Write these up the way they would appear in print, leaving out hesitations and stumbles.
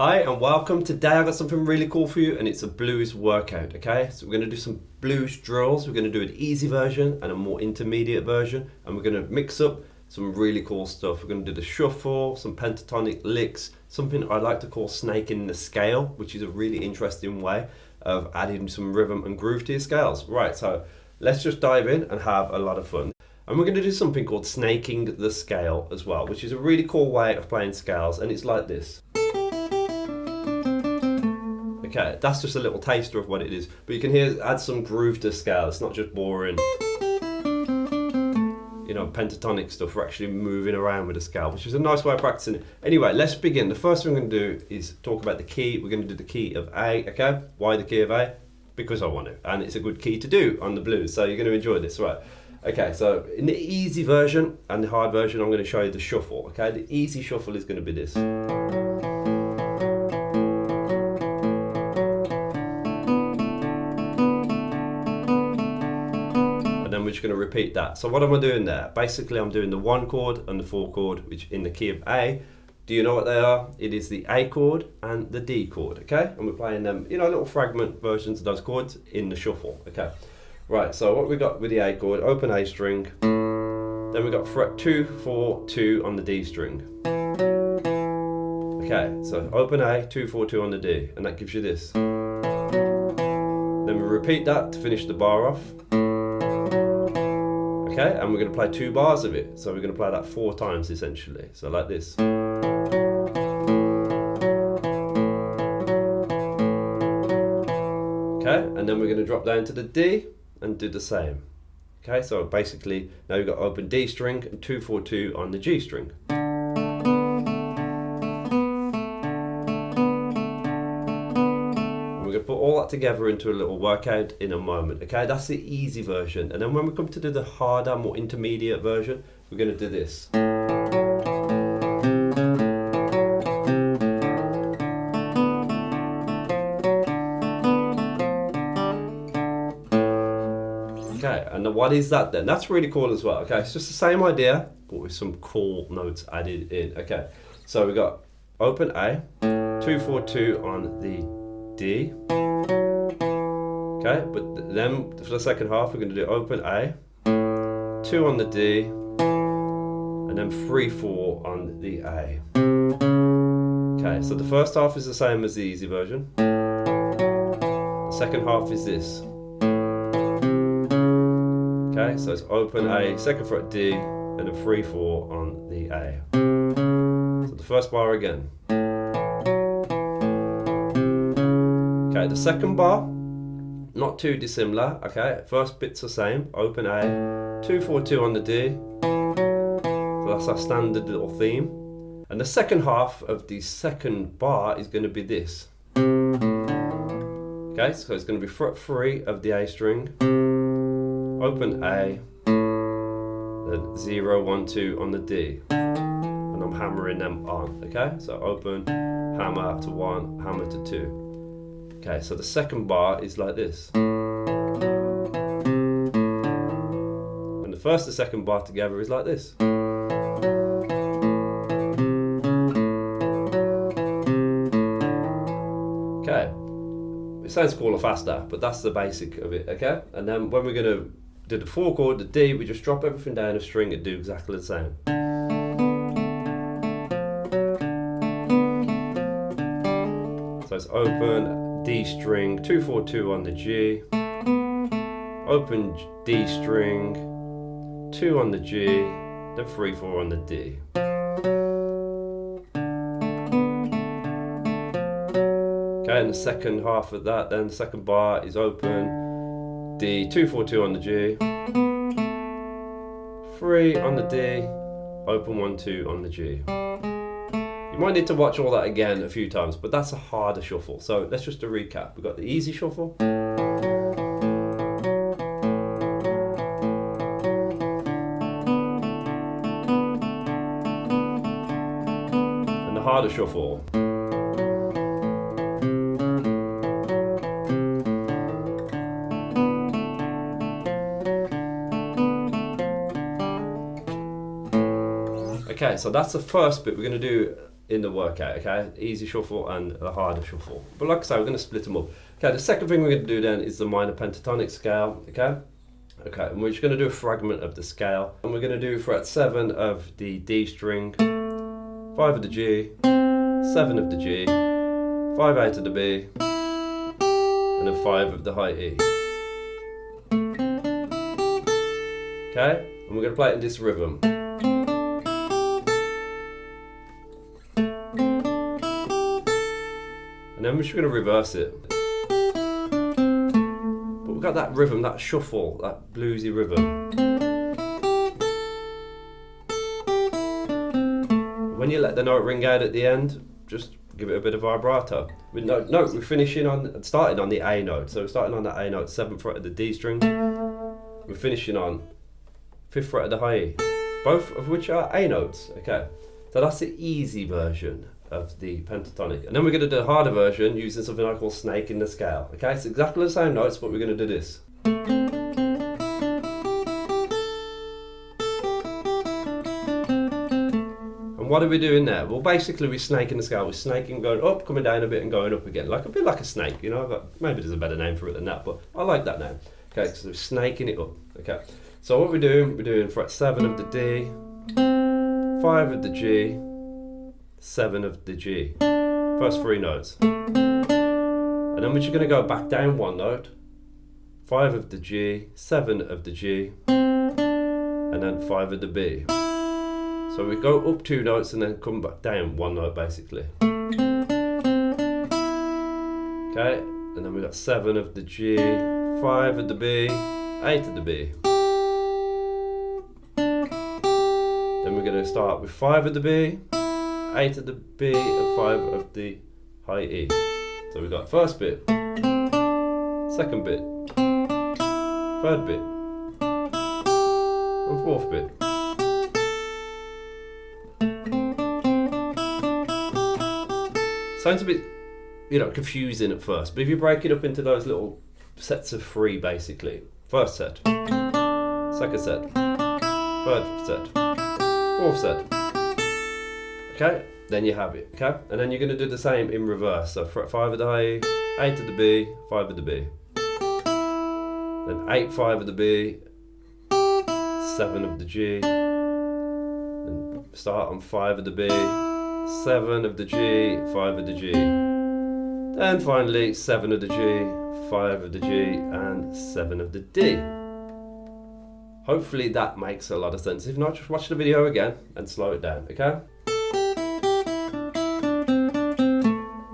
Hi and welcome. Today I got something really cool for you and it's a blues workout, okay? So we're going to do some blues drills. We're going to do an easy version and a more intermediate version, and we're going to mix up some really cool stuff. We're going to do the shuffle, some pentatonic licks, something I like to call snaking the scale, which is a really interesting way of adding some rhythm and groove to your scales. Right, so let's just dive in and have a lot of fun. And we're going to do something called snaking the scale as well, which is a really cool way of playing scales, and it's like this. Okay, that's just a little taster of what it is, but you can hear add some groove to the scale. It's not just boring, pentatonic stuff. We're actually moving around with the scale, which is a nice way of practicing it. Anyway, let's begin. The first thing we're going to do is talk about the key. We're going to do the key of A, okay? Why the key of A? Because I want to, and it's a good key to do on the blues, so you're going to enjoy this, right? Okay, so in the easy version and the hard version, I'm going to show you the shuffle, okay? The easy shuffle is going to be this. Then we're just going to repeat that. So what am I doing there? Basically, I'm doing the 1 chord and the 4 chord, which in the key of A. Do you know what they are? It is the A chord and the D chord, okay? And we're playing them, little fragment versions of those chords in the shuffle, okay? Right, so what we got with the A chord, open A string, then we got fret 2, 4, 2 on the D string. Okay, so open A, 2, 4, 2 on the D, and that gives you this. Then we repeat that to finish the bar off. Okay, and we're going to play 2 bars of it. So we're going to play that 4 times essentially. So like this. Okay, and then we're going to drop down to the D and do the same. Okay, so basically now we've got open D string and 2, 4, 2 on the G string. We're going to put all that together into a little workout in a moment, okay? That's the easy version. And then when we come to do the harder, more intermediate version, we're going to do this. Okay, and what is that then? That's really cool as well, okay? It's just the same idea, but with some cool notes added in, okay? So we got open A, 2, 4, 2 on the D. Okay, but then for the second half we're going to do open A, 2 on the D, and then 3, 4 on the A. Okay, so the first half is the same as the easy version. The second half is this. Okay, so it's open A, second fret D, and then 3, 4 on the A. So the first bar again. Okay, the second bar, not too dissimilar, okay? First bit's the same, open A, 2, 4, 2 on the D. So that's our standard little theme. And the second half of the second bar is going to be this. Okay, so it's going to be fret 3 of the A string, open A, then 0, 1, 2 on the D. And I'm hammering them on, okay? So open, hammer to 1, hammer to 2. Okay, so the second bar is like this. And the first and second bar together is like this. Okay, it sounds cooler faster, but that's the basic of it, okay? And then when we're going to do the 4 chord, the D, we just drop everything down a string and do exactly the same. So it's open D string, 2, 4, 2 on the G, open D string, 2 on the G, then 3, 4 on the D. Okay, and the second half of that, then the second bar is open D, 2, 4, 2 on the G, 3 on the D, open 1, 2 on the G. You might need to watch all that again a few times, but that's a harder shuffle. So let's just recap. We've got the easy shuffle. And the harder shuffle. Okay, so that's the first bit. We're going to do in the workout, okay? Easy shuffle and the harder shuffle. But like I say, we're going to split them up. Okay, the second thing we're going to do then is the minor pentatonic scale, okay? Okay, and we're just going to do a fragment of the scale. And we're going to do fret 7 of the D string, 5 of the G, 7 of the G, 5 out of the B, and then 5 of the high E. Okay, and we're going to play it in this rhythm. And then we're just going to reverse it. But we've got that rhythm, that shuffle, that bluesy rhythm. When you let the note ring out at the end, just give it a bit of vibrato. We're finishing on, starting on the A note. So we're starting on the A note, 7th fret of the D string. We're finishing on 5th fret of the high E, both of which are A notes. Okay, so that's the easy version of the pentatonic. And then we're going to do a harder version using something I call snake in the scale. Okay, it's exactly the same notes, but we're going to do this. And what are we doing there? Well, basically we're snaking the scale. We're snaking, going up, coming down a bit and going up again. Like a bit like a snake, you know, maybe there's a better name for it than that, but I like that name. Okay, so we're snaking it up. Okay, so what we're doing fret 7 of the D, 5 of the G, 7 of the G, first 3 notes, and then we're just going to go back down 1 note, 5 of the G, 7 of the G, and then 5 of the B. So we go up 2 notes and then come back down 1 note basically. Okay, and then we got 7 of the G, 5 of the B, 8 of the B. Then we're going to start with 5 of the B, 8 of the B, and 5 of the high E. So we've got first bit, second bit, third bit, and fourth bit. Sounds a bit, confusing at first, but if you break it up into those little sets of 3 basically, first set, second set, third set, fourth set. Okay, then you have it, okay? And then you're going to do the same in reverse. So fret 5 of the high E, 8 of the B, 5 of the B. Then 8, 5 of the B, 7 of the G. Then start on 5 of the B, 7 of the G, 5 of the G. Then finally 7 of the G, 5 of the G, and 7 of the D. Hopefully that makes a lot of sense. If not, just watch the video again and slow it down, okay?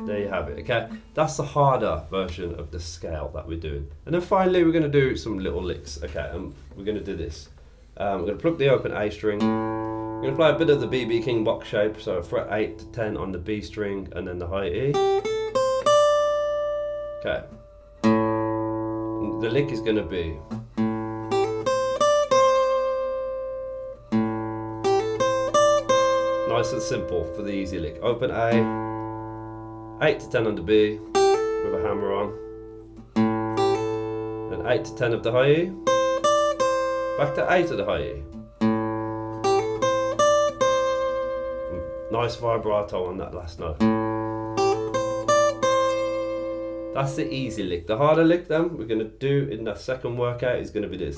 There you have it, okay? That's the harder version of the scale that we're doing. And then finally we're going to do some little licks, okay? And we're going to do this. We're going to pluck the open A string. We're going to play a bit of the BB King box shape, so fret 8 to 10 on the B string and then the high E. Okay. And the lick is going to be nice and simple for the easy lick. Open A, 8 to 10 on the B with a hammer on, then 8 to 10 of the high E, back to 8 of the high E. Nice vibrato on that last note. That's the easy lick. The harder lick then we're going to do in the second workout is going to be this.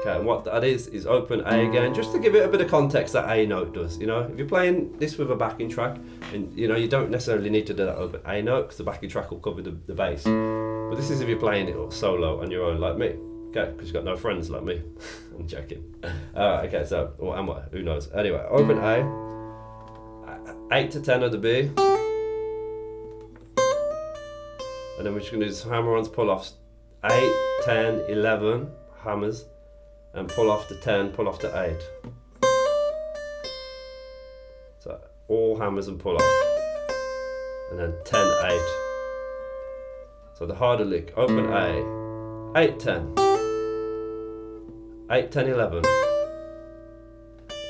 And what that is open A again, just to give it a bit of context that A note does. If you're playing this with a backing track, and you don't necessarily need to do that open A note because the backing track will cover the bass. But this is if you're playing it solo on your own, like me. Okay, because you've got no friends like me. I'm joking. Okay, so or am I? Who knows? Anyway, open A, 8 to 10 of the B, and then we're just going to do some hammer-ons, pull-offs, 8, 10, 11 hammers. And pull off to 10, pull off to 8. So all hammers and pull offs. And then 10, 8. So the harder lick, open A, 8, 10. 8, 10, 11.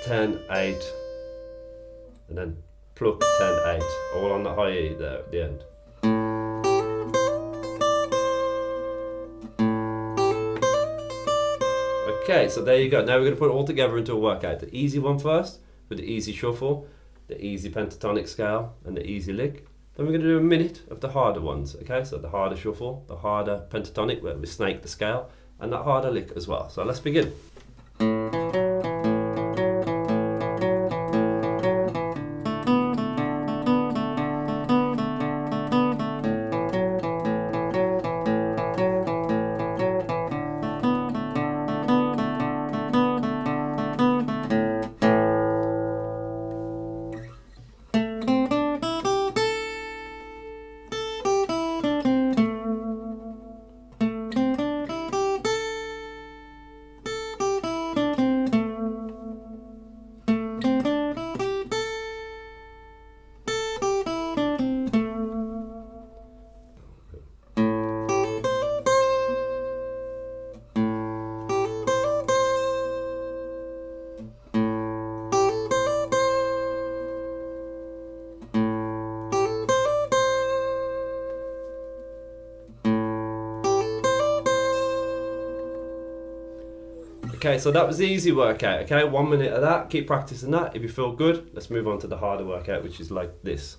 10, 8. And then pluck 10, 8. All on the high E there at the end. Okay, Okay, so there you go. Now we're going to put it all together into a workout. The easy one first, with the easy shuffle, the easy pentatonic scale, and the easy lick. Then we're going to do a minute of the harder ones, okay? So the harder shuffle, the harder pentatonic, where we snake the scale, and that harder lick as well. So let's begin. Okay, so that was the easy workout, okay? 1 minute of that, keep practicing that. If you feel good, let's move on to the harder workout, which is like this.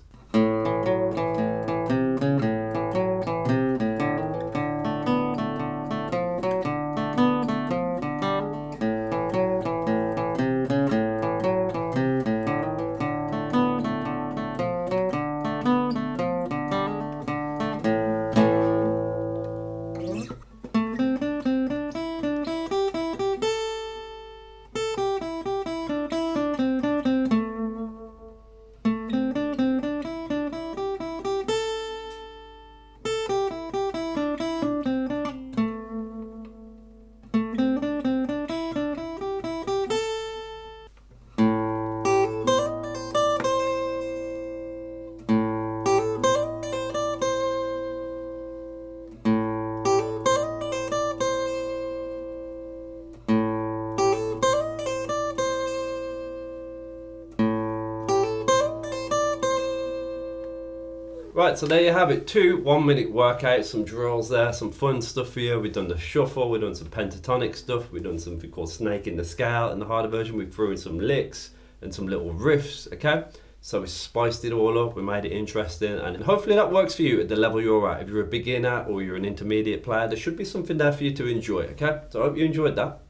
Right, so there you have it, 2 1-minute workouts, some drills there, some fun stuff for you. We've done the shuffle, we've done some pentatonic stuff, we've done something called snaking the scale in the harder version. We threw in some licks and some little riffs, okay? So we spiced it all up, we made it interesting, and hopefully that works for you at the level you're at. If you're a beginner or you're an intermediate player, there should be something there for you to enjoy, okay? So I hope you enjoyed that.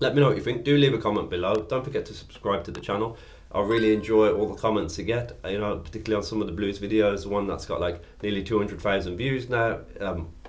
Let me know what you think. Do leave a comment below. Don't forget to subscribe to the channel. I really enjoy all the comments you get, you know, particularly on some of the blues videos, the one that's got like nearly 200,000 views now,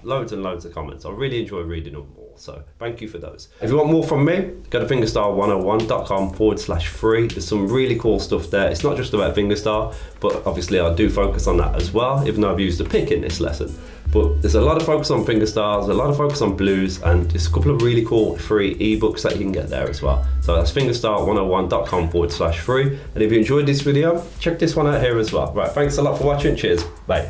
loads and loads of comments. I really enjoy reading them all, so thank you for those. If you want more from me, go to fingerstyle101.com/free. There's some really cool stuff there. It's not just about fingerstyle, but obviously I do focus on that as well, even though I've used a pick in this lesson. But there's a lot of focus on fingerstyles, a lot of focus on blues, and there's a couple of really cool free ebooks that you can get there as well. So that's fingerstyle101.com/free. And if you enjoyed this video, check this one out here as well. Right, thanks a lot for watching. Cheers. Bye.